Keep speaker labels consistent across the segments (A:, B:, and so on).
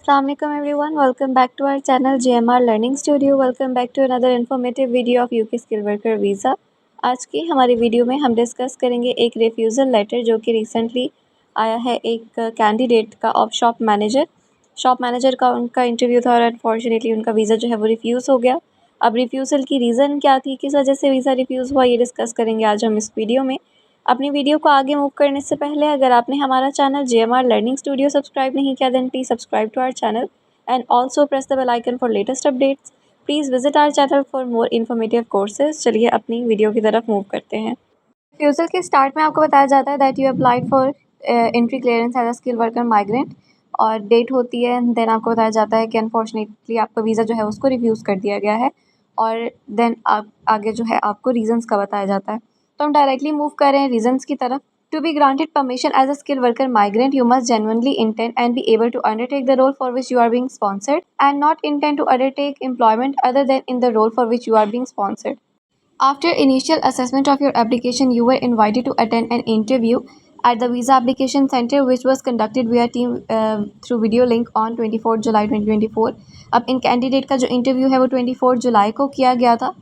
A: Assalamu alaikum everyone, welcome back to our channel JMR Learning Studio. Welcome back to another informative video of UK Skill Worker Visa. आज की हमारी video में हम discuss करेंगे एक refusal letter जो कि रिसेंटली आया है एक कैंडिडेट का ऑफ शॉप मैनेजर का उनका इंटरव्यू था और अनफॉर्चुनेटली उनका वीज़ा जो है वो रिफ्यूज़ हो गया। अब रिफ्यूज़ल की रीज़न क्या थी, किस वजह से वीज़ा रिफ्यूज़ हुआ, ये डिस्कस करेंगे आज हम इस वीडियो में। अपनी वीडियो को आगे मूव करने से पहले अगर आपने हमारा channel JMR learning studio subscribe नहीं किया then please subscribe to our channel and also press the bell icon for latest updates. Please visit our channel for more informative courses. चलिए अपनी वीडियो की तरफ मूव करते हैं। रिफ्यूज़ल के start में आपको बताया जाता है that you applied for entry clearance as a skill worker migrant और डेट होती है। देन आपको बताया जाता है कि अनफॉर्चुनेटली आपका वीज़ा जो है उसको रिफ्यूज़ कर दिया गया है और देन आप आगे जो है आपको रीज़न्स का बताया जाता है। तो हम डायरेक्टली मूव कर रहे हैं रीजंस की तरफ। To be granted permission as a skill worker migrant you must genuinely intend and be able to undertake the role for which you are being sponsored and not intend to undertake employment other than in the role for which you are being sponsored. After initial assessment of your application, you were invited to attend an interview at the Visa Application Center, which was conducted via team through video link on 24 July 2024. अब इन candidate का जो interview है वो 24 जुलाई को किया गया था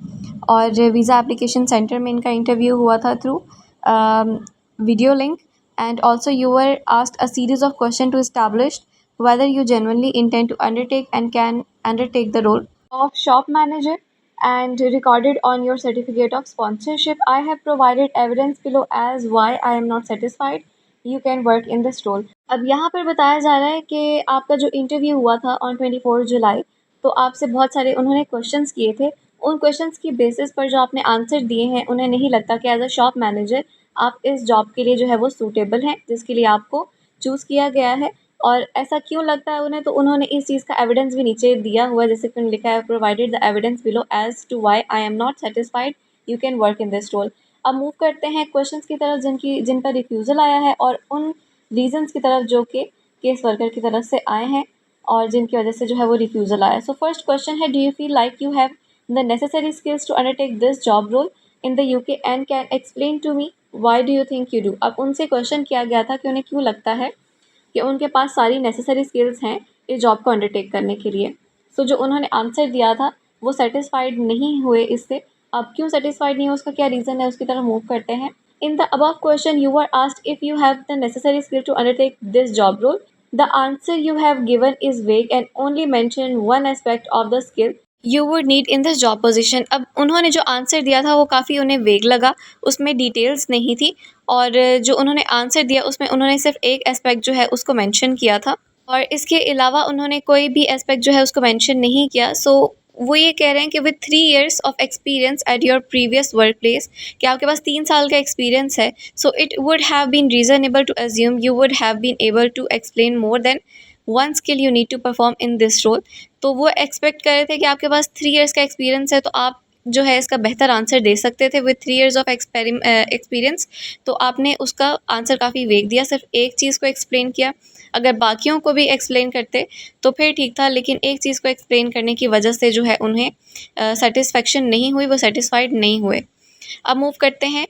A: और वीज़ा एप्लीकेशन सेंटर में इनका इंटरव्यू हुआ था through video link and also you were asked a series of question to establish whether you genuinely intend to undertake and can undertake the role of shop manager and recorded on your certificate of sponsorship. I have provided evidence below as why I am not satisfied. You can work in this role. अब यहाँ पर बताया जा रहा है कि आपका जो इंटरव्यू हुआ था ऑन 24 जुलाई, तो आपसे बहुत सारे उन्होंने क्वेश्चंस किए थे। उन क्वेश्चंस की बेसिस पर जो आपने आंसर दिए हैं उन्हें नहीं लगता कि एज अ शॉप मैनेजर आप इस जॉब के लिए जो है वो सूटेबल हैं जिसके लिए आपको चूज़ किया गया है। और ऐसा क्यों लगता है उन्हें, तो उन्होंने इस चीज़ का एविडेंस भी नीचे दिया हुआ है, जैसे कि उन्होंने लिखा है provided the evidence below as to why I am not satisfied you can work in this role. अब मूव करते हैं क्वेश्चंस की तरफ जिन पर रिफ्यूज़ल आया है और उन रीजंस की तरफ जो कि केस वर्कर की तरफ से आए हैं और जिनकी वजह से जो है वो रिफ्यूज़ल आया। सो फर्स्ट क्वेश्चन है, do you feel like you have the necessary skills to undertake this job role in the UK and can explain to me why do you think you do. अब उनसे question किया गया था कि उन्हें क्यों लगता है कि उनके पास सारी नेसेसरी स्किल्स हैं इस जॉब को अंडरटेक करने के लिए। सो जो उन्होंने आंसर दिया था वो सेटिस्फाइड नहीं हुए इससे। अब क्यों सेटिस्फाइड नहीं हुए, उसका क्या रीज़न है, उसकी तरफ मूव करते हैं। In the above question you are asked if you have the necessary skill to undertake this job role. The answer you have given is vague and only mention one aspect of the skill you would need in this job position। अब उन्होंने जो answer दिया था वो काफ़ी उन्हें वेग लगा, उसमें डिटेल्स नहीं थी और जो उन्होंने आंसर दिया उसमें उन्होंने सिर्फ एक एस्पेक्ट जो है उसको मेंशन किया था और इसके अलावा उन्होंने कोई भी एस्पेक्ट जो है उसको मेंशन नहीं किया। सो वो ये कह रहे हैं कि with 3 years of experience at your previous work place, कि आपके पास 3 साल का एक्सपीरियंस है, so it would have been reasonable to assume you would have been able to explain more than one skill you need to perform in this role. तो वो expect कर रहे थे कि आपके पास 3 years का एक्सपीरियंस है तो आप जो है इसका बेहतर आंसर दे सकते थे विद 3 years ऑफ एक्सपीरियंस। तो आपने उसका आंसर काफ़ी वेग दिया, सिर्फ एक चीज़ को एक्सप्लेन किया। अगर बाकियों को भी एक्सप्लेन करते तो फिर ठीक था, लेकिन एक चीज़ को एक्सप्लेन करने की वजह से जो है उन्हें सेटिस्फेक्शन नहीं हुई, वो सेटिस्फाइड नहीं हुए। अब मूव करते हैं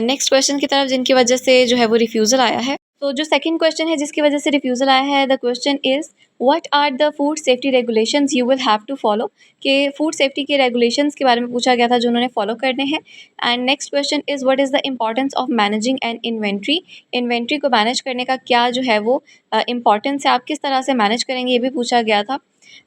A: नेक्स्ट क्वेश्चन की तरफ जिनकी वजह से जो है वो रिफ्यूज़ल आया है। तो जो सेकंड क्वेश्चन है जिसकी वजह से रिफ्यूज़ल आया है, the question is what are the food safety regulations you will have to follow, कि फूड सेफ्टी के रेगुलेशंस के बारे में पूछा गया था जो उन्होंने फॉलो करने हैं। And next question is what is the importance of managing N inventory, inventory को मैनेज करने का क्या जो है वो इंपॉर्टेंस है, आप किस तरह से मैनेज करेंगे, ये भी पूछा गया था।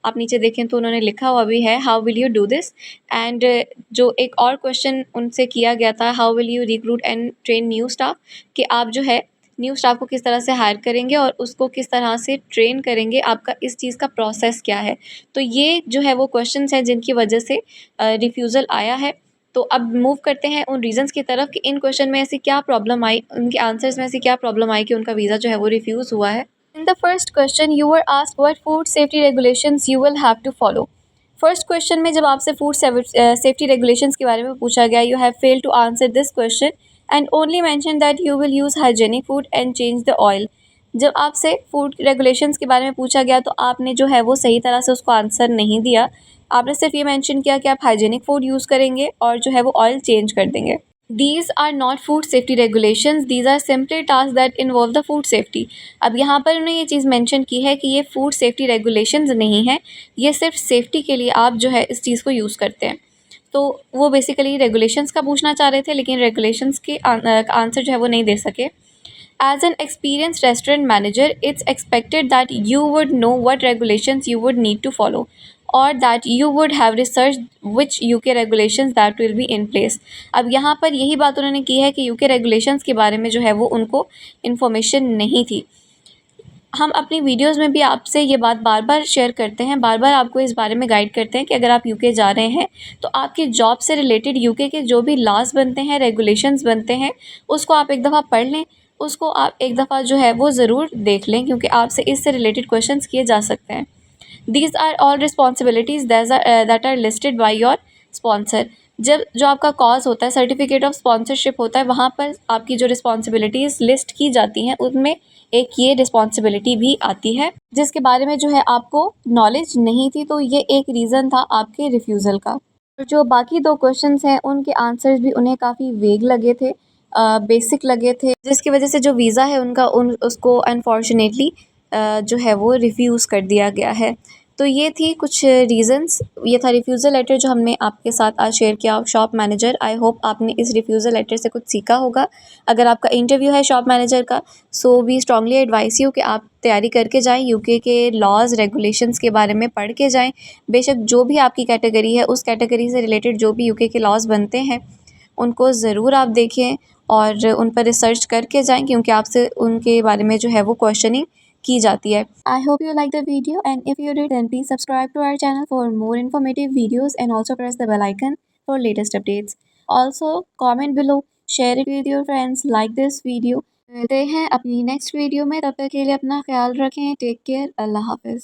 A: आप नीचे देखें तो उन्होंने लिखा हुआ भी है how will you do this. And जो एक और क्वेश्चन उनसे किया गया था, how will you recruit and train new staff, कि आप जो है न्यू स्टाफ को किस तरह से हायर करेंगे और उसको किस तरह से ट्रेन करेंगे, आपका इस चीज़ का प्रोसेस क्या है। तो ये जो है वो क्वेश्चंस हैं जिनकी वजह से रिफ्यूज़ल आया है। तो अब मूव करते हैं उन रीजंस की तरफ कि इन क्वेश्चन में ऐसी क्या प्रॉब्लम आई, उनके आंसर्स में ऐसी क्या प्रॉब्लम आई कि उनका वीज़ा जो है वो रिफ्यूज़ हुआ है। In the first question, you were asked what food safety regulations you will have to follow. First question में जब आपसे फूड सेफ्टी रेगुलेशंस के बारे में पूछा गया, you have failed to answer this question and only mention that you will use hygienic food and change the oil. जब आपसे फूड रेगुलेशंस के बारे में पूछा गया तो आपने जो है वो सही तरह से उसको आंसर नहीं दिया। आपने सिर्फ ये मेंशन किया कि आप हाइजेनिक फूड यूज़ करेंगे और जो है वो ऑयल चेंज कर देंगे। These are not food safety regulations, these are simply tasks that involve the food safety. अब यहाँ पर उन्होंने ये चीज़ मेंशन की है कि ये फूड सेफ्टी रेगुलेशंस नहीं है, ये सिर्फ सेफ्टी के लिए आप जो है इस चीज़ को यूज़ करते हैं। तो वो बेसिकली रेगुलेशंस का पूछना चाह रहे थे, लेकिन रेगुलेशंस के आंसर जो है वो नहीं दे सके। As an experienced restaurant manager, it's expected that you would know what regulations you would need to follow, or that you would have researched which UK regulations that will be in place. अब यहाँ पर यही बात उन्होंने की है कि UK regulations के बारे में जो है वो उनको इन्फॉर्मेशन नहीं थी। हम अपनी वीडियोस में भी आपसे ये बात बार बार शेयर करते हैं, बार बार आपको इस बारे में गाइड करते हैं कि अगर आप यूके जा रहे हैं तो आपकी जॉब से रिलेटेड यूके के जो भी लॉज बनते हैं, रेगुलेशंस बनते हैं, उसको आप एक दफ़ा पढ़ लें, उसको आप एक दफ़ा जो है वो ज़रूर देख लें, क्योंकि आपसे इससे रिलेटेड क्वेश्चंस किए जा सकते हैं। These are all responsibilities that are listed by your sponsor. जब जो आपका कॉज होता है, सर्टिफिकेट ऑफ स्पॉन्सरशिप होता है, वहाँ पर आपकी जो रिस्पॉन्सिबिलिटीज़ लिस्ट की जाती हैं उनमें एक ये रिस्पॉन्सिबिलिटी भी आती है जिसके बारे में जो है आपको नॉलेज नहीं थी, तो ये एक रीज़न था आपके रिफ्यूज़ल का। और जो बाकी दो क्वेश्चंस हैं उनके आंसर्स भी उन्हें काफ़ी वेग लगे थे, बेसिक लगे थे, जिसकी वजह से जो वीज़ा है उनका उसको अनफॉर्चुनेटली जो है वो रिफ्यूज़ कर दिया गया है। तो ये थी कुछ रीज़न्स, ये था रिफ्यूज़ल लेटर जो हमने आपके साथ आज शेयर किया शॉप मैनेजर। आई होप आपने इस रिफ्यूज़ल लेटर से कुछ सीखा होगा। अगर आपका इंटरव्यू है शॉप मैनेजर का, so we strongly advise you कि आप तैयारी करके जाएं, यूके के लॉज रेगुलेशंस के बारे में पढ़ के जाएं। बेशक जो भी आपकी कैटेगरी है उस कैटेगरी से रिलेटेड जो भी यूके के लॉज बनते हैं उनको ज़रूर आप देखें और उन पर रिसर्च करके जाएं, क्योंकि आपसे उनके बारे में जो है वो क्वेश्चनिंग की जाती है। I hope you like the video and if you did then please subscribe to our channel for more informative videos and also press the bell icon for latest updates. Also comment below, share it with your friends, like this video. मिलते हैं अपनी next video में, तब तक के लिए अपना ख्याल रखें। टेक केयर, अल्लाह हाफिज़।